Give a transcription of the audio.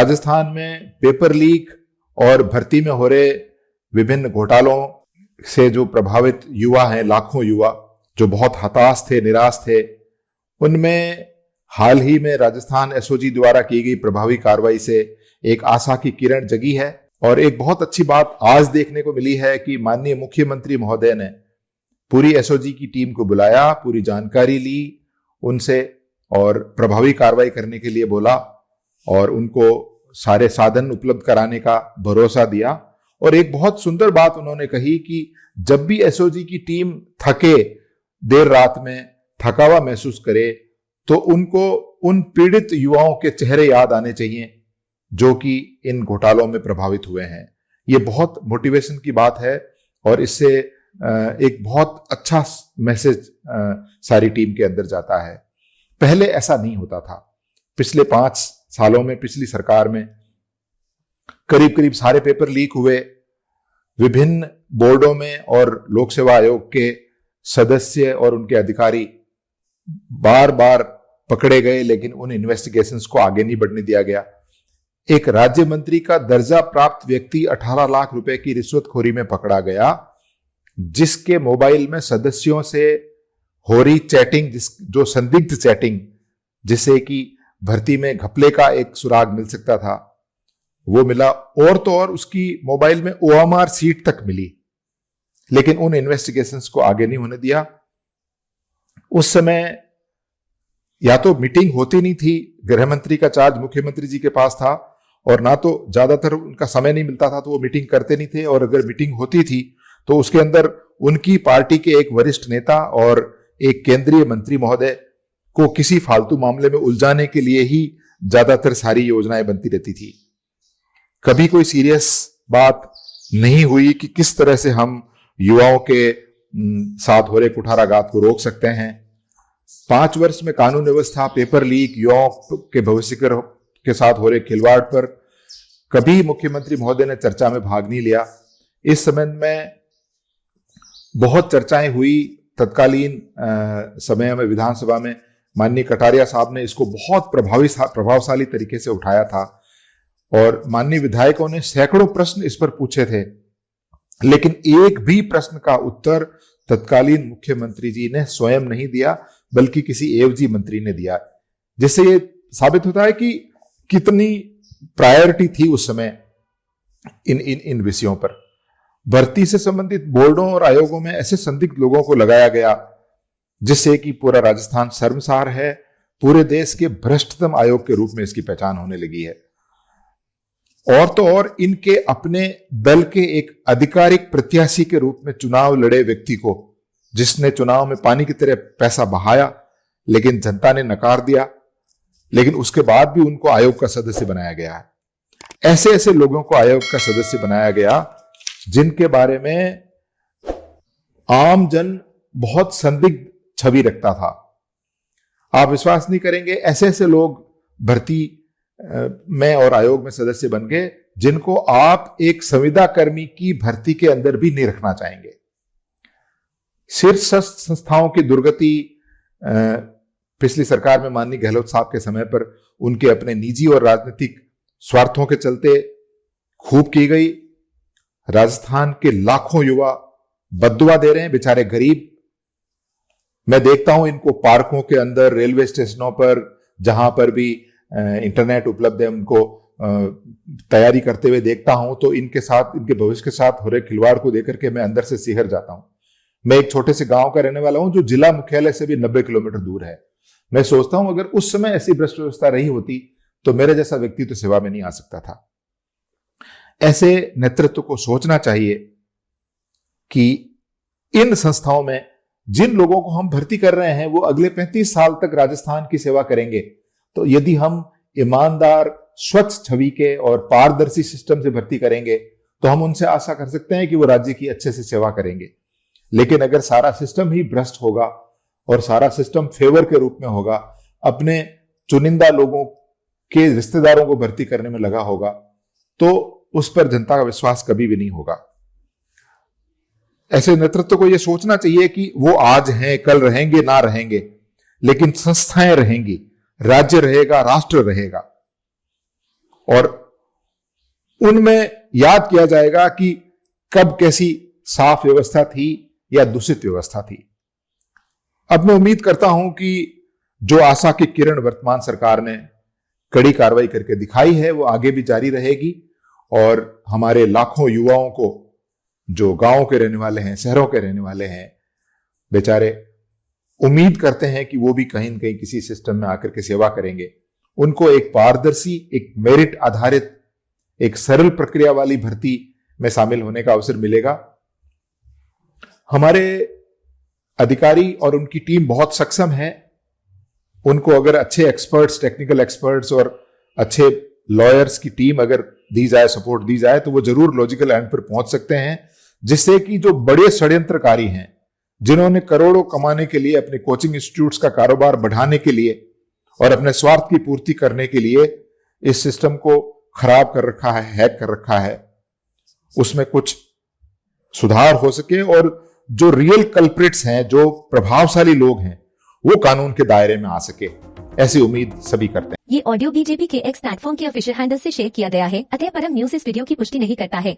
राजस्थान में paper leak और भर्ती में हो रहे विभिन्न घोटालों से जो प्रभावित युवा हैं, लाखों युवा जो बहुत हताश थे, निराश थे, उनमें हाल ही में राजस्थान एसओजी द्वारा की गई प्रभावी कार्रवाई से एक आशा की किरण जगी है। और एक बहुत अच्छी बात आज देखने को मिली है कि माननीय मुख्यमंत्री महोदय ने पूरी एसओजी की टीम को बुलाया, पूरी जानकारी ली उनसे और प्रभावी कार्रवाई करने के लिए बोला और उनको सारे साधन उपलब्ध कराने का भरोसा दिया। और एक बहुत सुंदर बात उन्होंने कही कि जब भी एसओजी की टीम थके, देर रात में थकावा महसूस करे, तो उनको उन पीड़ित युवाओं के चेहरे याद आने चाहिए जो कि इन घोटालों में प्रभावित हुए हैं। ये बहुत मोटिवेशन की बात है और इससे एक बहुत अच्छा मैसेज सारी टीम के अंदर जाता है। पहले ऐसा नहीं होता था। पिछले 5 सालों में, पिछली सरकार में करीब करीब सारे पेपर लीक हुए। विभिन्न बोर्डों में और लोक सेवा आयोग के सदस्य और उनके अधिकारी बार बार पकड़े गए, लेकिन उन इन्वेस्टिगेशंस को आगे नहीं बढ़ने दिया गया। एक राज्य मंत्री का दर्जा प्राप्त व्यक्ति 18 लाख रुपए की रिश्वतखोरी में पकड़ा गया, जिसके मोबाइल में सदस्यों से हो रही चैटिंग, जो संदिग्ध चैटिंग, जिससे कि भर्ती में घपले का एक सुराग मिल सकता था, वो मिला। और तो और उसकी मोबाइल में ओएमआर सीट तक मिली, लेकिन उन इन्वेस्टिगेशंस को आगे नहीं होने दिया। उस समय या तो मीटिंग होती नहीं थी, गृह मंत्री का चार्ज मुख्यमंत्री जी के पास था, और ना तो ज्यादातर उनका समय नहीं मिलता था तो वो मीटिंग करते नहीं थे, और अगर मीटिंग होती थी तो उसके अंदर उनकी पार्टी के एक वरिष्ठ नेता और एक केंद्रीय मंत्री महोदय को किसी फालतू मामले में उलझाने के लिए ही ज्यादातर सारी योजनाएं बनती रहती थी। कभी कोई सीरियस बात नहीं हुई कि किस तरह से हम युवाओं के साथ हो रहे कुठाराघात को रोक सकते हैं। 5 वर्ष में कानून व्यवस्था, पेपर लीक, युवाओं के भविष्य के साथ हो रहे खिलवाड़ पर कभी मुख्यमंत्री महोदय ने चर्चा में भाग नहीं लिया। इस संबंध में बहुत चर्चाएं हुई। तत्कालीन समय में विधानसभा में माननीय कटारिया साहब ने इसको बहुत प्रभावशाली तरीके से उठाया था और माननीय विधायकों ने सैकड़ों प्रश्न इस पर पूछे थे, लेकिन एक भी प्रश्न का उत्तर तत्कालीन मुख्यमंत्री जी ने स्वयं नहीं दिया, बल्कि किसी एवजी मंत्री ने दिया, जिससे ये साबित होता है कि कितनी प्रायोरिटी थी उस समय इन विषयों पर। भर्ती से संबंधित बोर्डों और आयोगों में ऐसे संदिग्ध लोगों को लगाया गया जिससे कि पूरा राजस्थान शर्मसार है। पूरे देश के भ्रष्टतम आयोग के रूप में इसकी पहचान होने लगी है। और तो और इनके अपने दल के एक आधिकारिक प्रत्याशी के रूप में चुनाव लड़े व्यक्ति को, जिसने चुनाव में पानी की तरह पैसा बहाया, लेकिन जनता ने नकार दिया, लेकिन उसके बाद भी उनको आयोग का सदस्य बनाया गया है। ऐसे ऐसे लोगों को आयोग का सदस्य बनाया गया जिनके बारे में आम जन बहुत संदिग्ध छवि रखता था। आप विश्वास नहीं करेंगे, ऐसे ऐसे लोग भर्ती में और आयोग में सदस्य बन गए जिनको आप एक संविदा कर्मी की भर्ती के अंदर भी नहीं रखना चाहेंगे। शीर्ष संस्थाओं की दुर्गति पिछली सरकार में माननीय गहलोत साहब के समय पर उनके अपने निजी और राजनीतिक स्वार्थों के चलते खूब की गई। राजस्थान के लाखों युवा बद्दुआ दे रहे हैं, बेचारे गरीब। मैं देखता हूं इनको पार्कों के अंदर, रेलवे स्टेशनों पर, जहां पर भी इंटरनेट उपलब्ध है, उनको तैयारी करते हुए देखता हूं, तो इनके साथ, इनके भविष्य के साथ हो रहे खिलवाड़ को देख करके मैं अंदर से सिहर जाता हूं। मैं एक छोटे से गांव का रहने वाला हूं जो जिला मुख्यालय से भी 90 किलोमीटर दूर है। मैं सोचता हूं अगर उस समय ऐसी भ्रष्ट व्यवस्था रही होती तो मेरे जैसा व्यक्ति तो सेवा में नहीं आ सकता था। ऐसे नेतृत्व को सोचना चाहिए कि इन संस्थाओं में जिन लोगों को हम भर्ती कर रहे हैं वो अगले 35 साल तक राजस्थान की सेवा करेंगे। तो यदि हम ईमानदार, स्वच्छ छवि के और पारदर्शी सिस्टम से भर्ती करेंगे तो हम उनसे आशा कर सकते हैं कि वो राज्य की अच्छे से सेवा करेंगे। लेकिन अगर सारा सिस्टम ही भ्रष्ट होगा और सारा सिस्टम फेवर के रूप में होगा, अपने चुनिंदा लोगों के रिश्तेदारों को भर्ती करने में लगा होगा, तो उस पर जनता का विश्वास कभी भी नहीं होगा। ऐसे नेतृत्व को यह सोचना चाहिए कि वो आज हैं, कल रहेंगे, ना रहेंगे, लेकिन संस्थाएं रहेंगी, राज्य रहेगा, राष्ट्र रहेगा। और उनमें याद किया जाएगा कि कब कैसी साफ व्यवस्था थी या दूषित व्यवस्था थी। अब मैं उम्मीद करता हूं कि जो आशा की किरण वर्तमान सरकार ने कड़ी कार्रवाई करके दिखाई है वो आगे भी जारी रहेगी और हमारे लाखों युवाओं को, जो गांवों के रहने वाले हैं, शहरों के रहने वाले हैं, बेचारे उम्मीद करते हैं कि वो भी कहीं न कहीं किसी सिस्टम में आकर के सेवा करेंगे, उनको एक पारदर्शी, एक मेरिट आधारित, एक सरल प्रक्रिया वाली भर्ती में शामिल होने का अवसर मिलेगा। हमारे अधिकारी और उनकी टीम बहुत सक्षम है। उनको अगर अच्छे एक्सपर्ट्स, टेक्निकल एक्सपर्ट्स और अच्छे लॉयर्स की टीम अगर दी जाए, सपोर्ट दी जाए, तो वो जरूर लॉजिकल एंड पर पहुंच सकते हैं, जिससे कि जो बड़े षड्यंत्रकारी हैं, जिन्होंने करोड़ों कमाने के लिए, अपने कोचिंग इंस्टीट्यूट्स का कारोबार बढ़ाने के लिए और अपने स्वार्थ की पूर्ति करने के लिए इस सिस्टम को खराब कर रखा है, हैक कर रखा है, उसमें कुछ सुधार हो सके और जो रियल कल्प्रिट्स हैं, जो प्रभावशाली लोग हैं, वो कानून के दायरे में आ सके, ऐसी उम्मीद सभी करते हैं। ये ऑडियो बीजेपी के एक्स प्लेटफॉर्म के ऑफिशियल हैंडल से शेयर किया गया है, अतः परम न्यूज इस वीडियो की पुष्टि नहीं करता है।